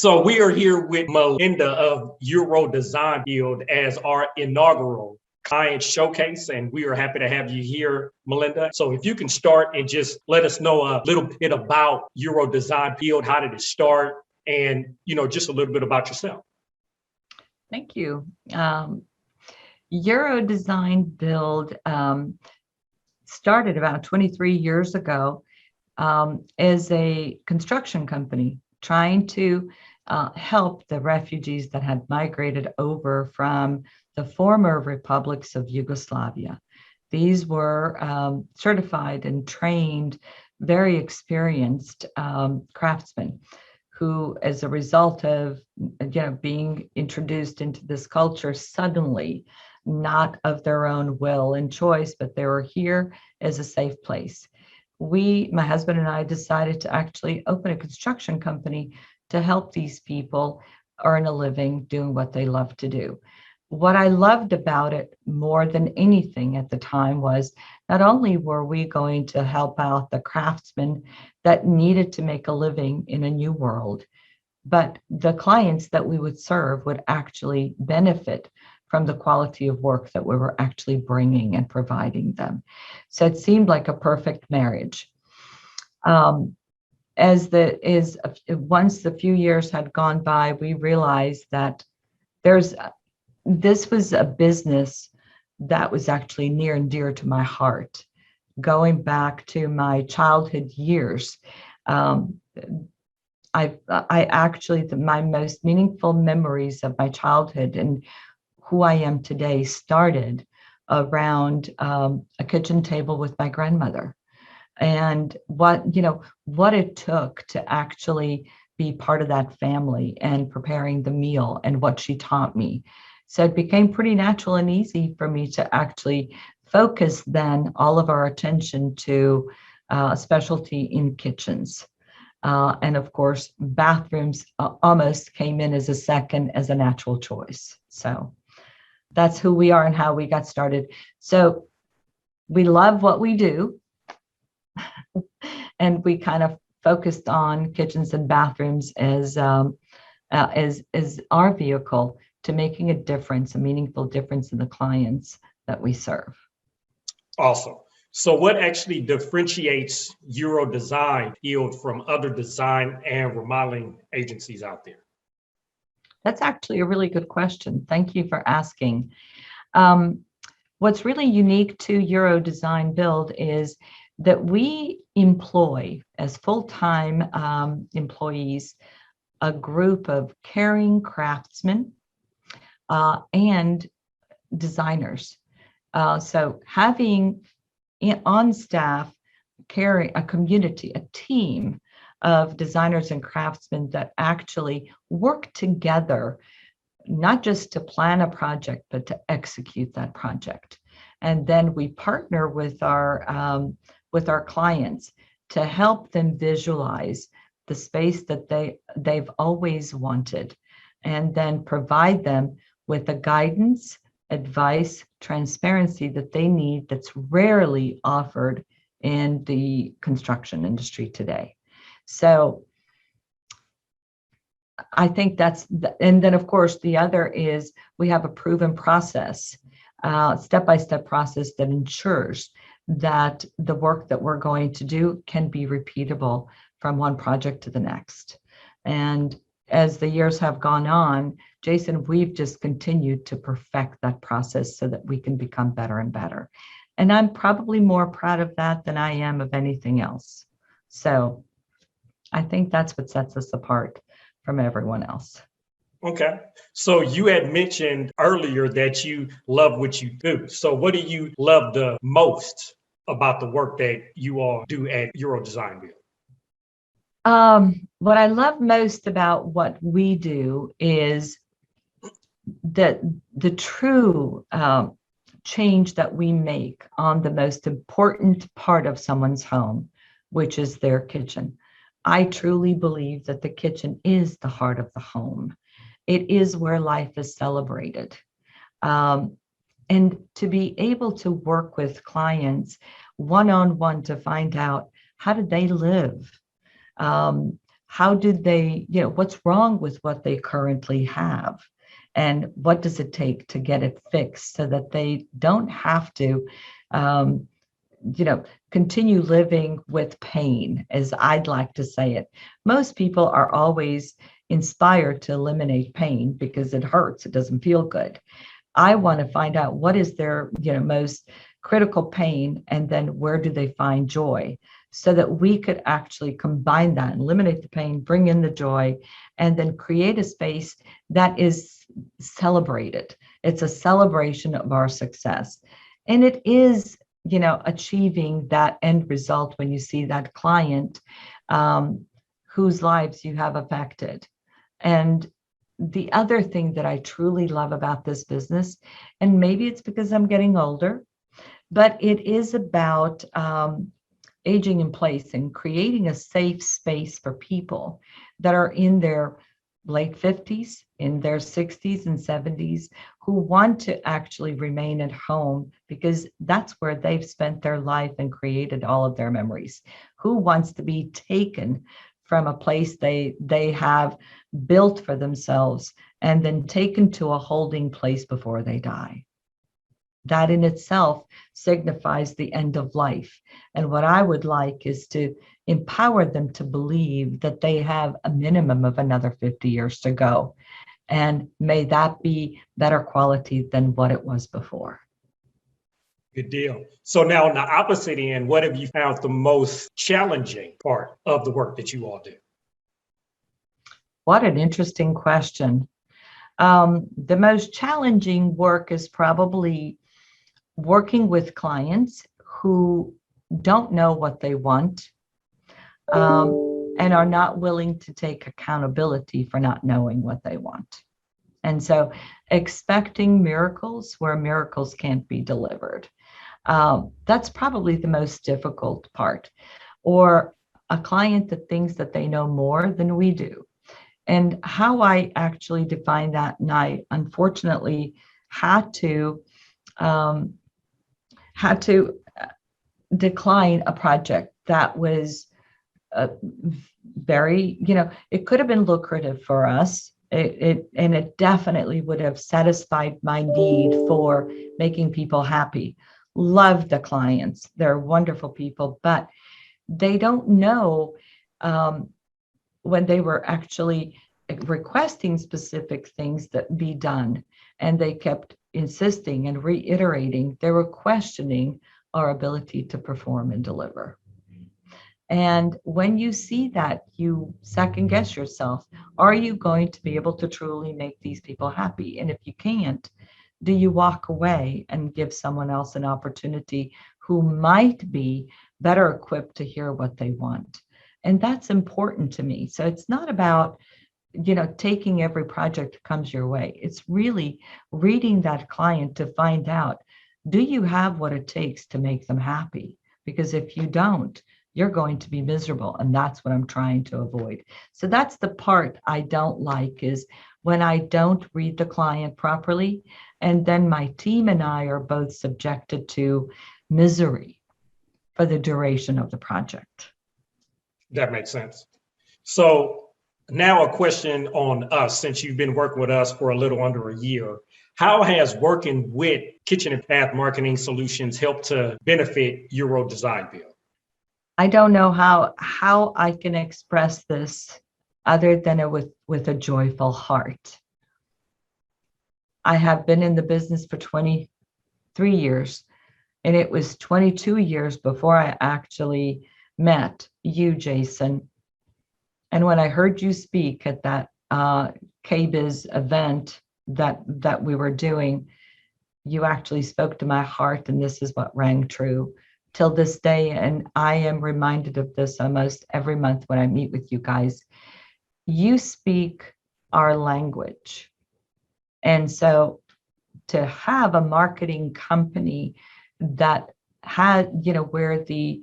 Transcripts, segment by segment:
So we are here with Melinda of Euro Design Guild as our inaugural client showcase, and we are happy to have you here, Melinda. So if you can start and just let us know a little bit about Euro Design Guild, how did it start, and just a little bit about yourself. Thank you. Euro Design Guild started about 23 years ago as a construction company trying to help the refugees that had migrated over from the former republics of Yugoslavia. These were certified and trained, very experienced craftsmen who, as a result of being introduced into this culture suddenly, not of their own will and choice, but they were here as a safe place. My husband and I, decided to actually open a construction company to help these people earn a living doing what they love to do. What I loved about it more than anything at the time was not only were we going to help out the craftsmen that needed to make a living in a new world, but the clients that we would serve would actually benefit from the quality of work that we were actually bringing and providing them. So it seemed like a perfect marriage. Once the few years had gone by, we realized that this was a business that was actually near and dear to my heart. Going back to my childhood years, my most meaningful memories of my childhood and who I am today started around a kitchen table with my grandmother, and what it took to actually be part of that family and preparing the meal and what she taught me. So it became pretty natural and easy for me to actually focus then all of our attention to specialty in kitchens. And of course, bathrooms almost came in as a natural choice. So that's who we are and how we got started. So we love what we do. And we kind of focused on kitchens and bathrooms as our vehicle to making a meaningful difference in the clients that we serve. Awesome. So what actually differentiates Euro Design Guild from other design and remodeling agencies out there? That's actually a really good question. Thank you for asking. What's really unique to Euro Design Guild is that we employ as full-time employees a group of caring craftsmen and designers. So having on staff a community, a team of designers and craftsmen that actually work together, not just to plan a project, but to execute that project. And then we partner with our clients to help them visualize the space that they've always wanted, and then provide them with the guidance, advice, transparency that they need that's rarely offered in the construction industry today. So I think and then of course the other is we have a proven process, step-by-step process that ensures that the work that we're going to do can be repeatable from one project to the next. And as the years have gone on, Jason, we've just continued to perfect that process so that we can become better and better. And I'm probably more proud of that than I am of anything else. So I think that's what sets us apart from everyone else. Okay. So you had mentioned earlier that you love what you do. So what do you love the most about the work that you all do at Euro Design Guild? What I love most about what we do is that the true change that we make on the most important part of someone's home, which is their kitchen. I truly believe that the kitchen is the heart of the home. It is where life is celebrated. And to be able to work with clients one-on-one to find out how do they live? how did they, what's wrong with what they currently have? And what does it take to get it fixed so that they don't have to, um, continue living with pain, as I'd like to say it. Most people are always inspired to eliminate pain because it hurts, it doesn't feel good. I want to find out what is their, most critical pain, and then where do they find joy, so that we could actually combine that and eliminate the pain, bring in the joy, and then create a space that is celebrated. It's a celebration of our success. And it is, achieving that end result when you see that client whose lives you have affected. And the other thing that I truly love about this business, and maybe it's because I'm getting older, but it is about aging in place and creating a safe space for people that are in their late 50s, in their 60s and 70s, who want to actually remain at home because that's where they've spent their life and created all of their memories. Who wants to be taken from a place they have built for themselves and then taken to a holding place before they die? That in itself signifies the end of life. And what I would like is to empower them to believe that they have a minimum of another 50 years to go. And may that be better quality than what it was before. Good deal. So now on the opposite end, what have you found the most challenging part of the work that you all do? What an interesting question. The most challenging work is probably working with clients who don't know what they want and are not willing to take accountability for not knowing what they want. And so expecting miracles where miracles can't be delivered. That's probably the most difficult part. Or a client that thinks that they know more than we do. And how I actually define that, and I unfortunately had to decline a project that was very, it could have been lucrative for us. And it definitely would have satisfied my need for making people happy. Love the clients. They're wonderful people, but they don't know when they were actually requesting specific things that be done. And they kept insisting and reiterating. They were questioning our ability to perform and deliver. And when you see that, you second guess yourself. Are you going to be able to truly make these people happy? And if you can't, do you walk away and give someone else an opportunity who might be better equipped to hear what they want? And that's important to me. So it's not about, taking every project that comes your way. It's really reading that client to find out, do you have what it takes to make them happy? Because if you don't, you're going to be miserable. And that's what I'm trying to avoid. So that's the part I don't like, is when I don't read the client properly. And then my team and I are both subjected to misery for the duration of the project. That makes sense. So now a question on us, since you've been working with us for a little under a year. How has working with Kitchen and Bath Marketing Solutions helped to benefit Euro Design Build? I don't know how I can express this other than with a joyful heart. I have been in the business for 23 years, and it was 22 years before I actually met you, Jason. And when I heard you speak at that KBIS event that we were doing, you actually spoke to my heart, and this is what rang true till this day. And I am reminded of this almost every month when I meet with you guys. You speak our language. And so to have a marketing company that had, where the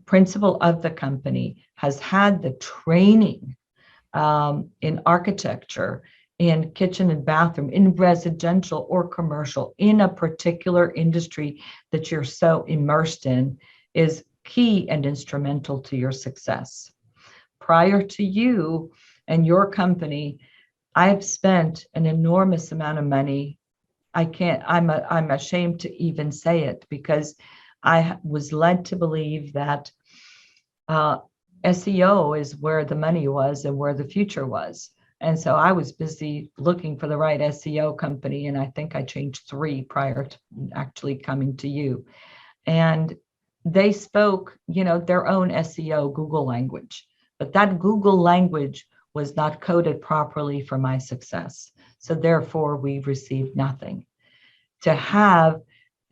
principal of the company has had the training in architecture, in kitchen and bathroom, in residential or commercial, in a particular industry that you're so immersed in, is key and instrumental to your success. prior to you and your company, I've spent an enormous amount of money. I'm ashamed to even say it because I was led to believe that SEO is where the money was and where the future was. And so I was busy looking for the right SEO company. And I think I changed 3 prior to actually coming to you. And they spoke, their own SEO Google language, but that Google language was not coded properly for my success. So therefore we received nothing. To have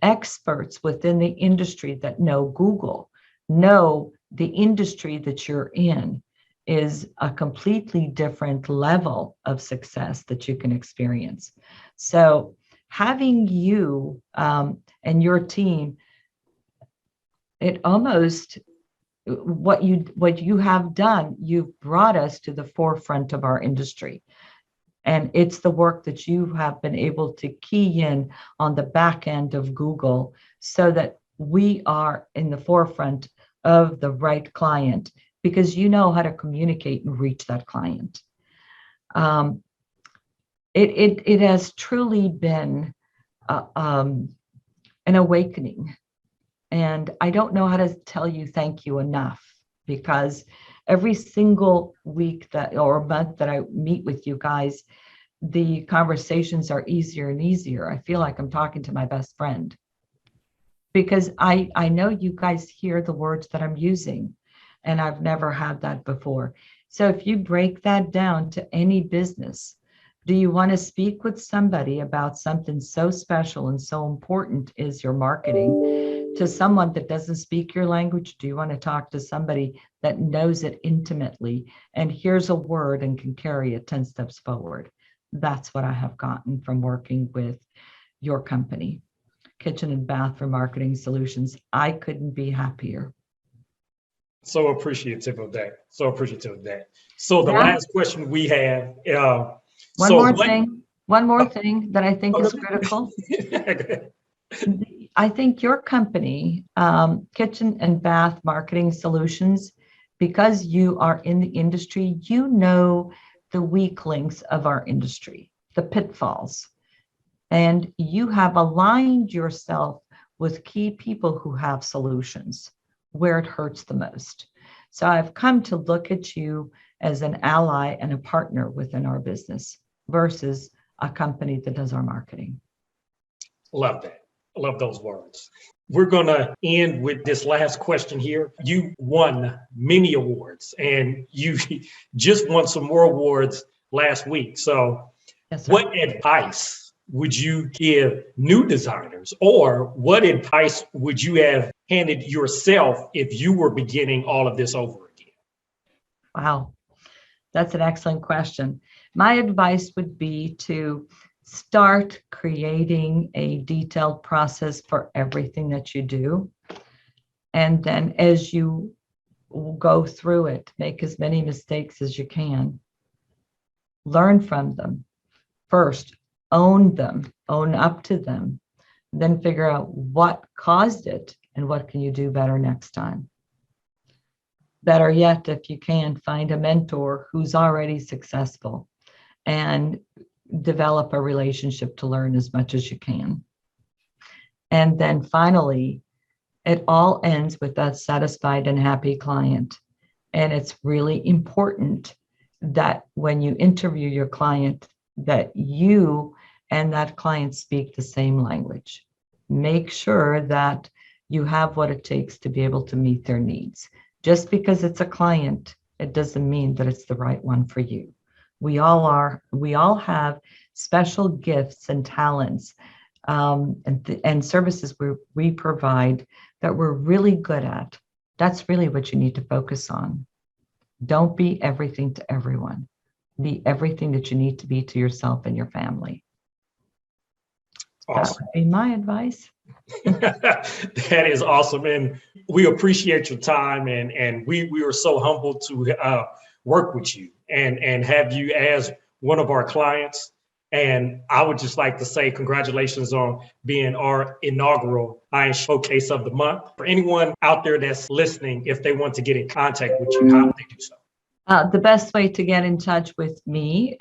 experts within the industry that know Google, know the industry that you're in, is a completely different level of success that you can experience. So having you and your team, it almost, what you have done, you've brought us to the forefront of our industry. And it's the work that you have been able to key in on the back end of Google so that we are in the forefront of the right client, because you know how to communicate and reach that client. It has truly been an awakening. And I don't know how to tell you thank you enough, because every single week or month that I meet with you guys, the conversations are easier and easier. I feel like I'm talking to my best friend, because I know you guys hear the words that I'm using, and I've never had that before. So if you break that down to any business, do you want to speak with somebody about something so special and so important is your marketing to someone that doesn't speak your language? Do you want to talk to somebody that knows it intimately and hears a word and can carry it 10 steps forward? That's what I have gotten from working with your company, Kitchen and Bath Remarketing Solutions. I couldn't be happier. So appreciative of that. So appreciative of that. So the Yeah. last question we have. One more thing that I think is critical. I think your company, Kitchen and Bath Marketing Solutions, because you are in the industry, you know the weak links of our industry, the pitfalls, and you have aligned yourself with key people who have solutions where it hurts the most. So I've come to look at you as an ally and a partner within our business versus a company that does our marketing. Love that. Love those words. We're going to end with this last question here. You won many awards, and you just won some more awards last week. So Yes, sir. What advice would you give new designers, or what advice would you have handed yourself if you were beginning all of this over again? Wow, that's an excellent question. My advice would be to start creating a detailed process for everything that you do. And then as you go through it, make as many mistakes as you can. Learn from them. First, own them, own up to them, then figure out what caused it and what can you do better next time. Better yet, if you can, find a mentor who's already successful and develop a relationship to learn as much as you can. And then finally, it all ends with that satisfied and happy client. And it's really important that when you interview your client, that you and that client speak the same language. Make sure that you have what it takes to be able to meet their needs. Just because it's a client, it doesn't mean that it's the right one for you. We all have special gifts and talents and services we provide that we're really good at. That's really what you need to focus on. Don't be everything to everyone. Be everything that you need to be to yourself and your family. Awesome. That would be my advice. That is awesome. And we appreciate your time. And we are so humbled to work with you and have you as one of our clients. And I would just like to say congratulations on being our inaugural Client Showcase of the Month. For anyone out there that's listening, if they want to get in contact with you, how do they do so? The best way to get in touch with me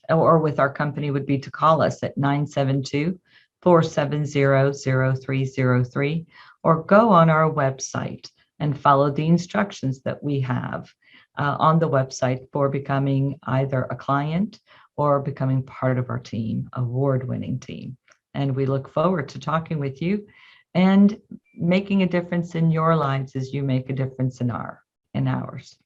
or with our company would be to call us at 972-470-0303 or go on our website and follow the instructions that we have on the website for becoming either a client or becoming part of our team, award-winning team. And we look forward to talking with you and making a difference in your lives as you make a difference in ours.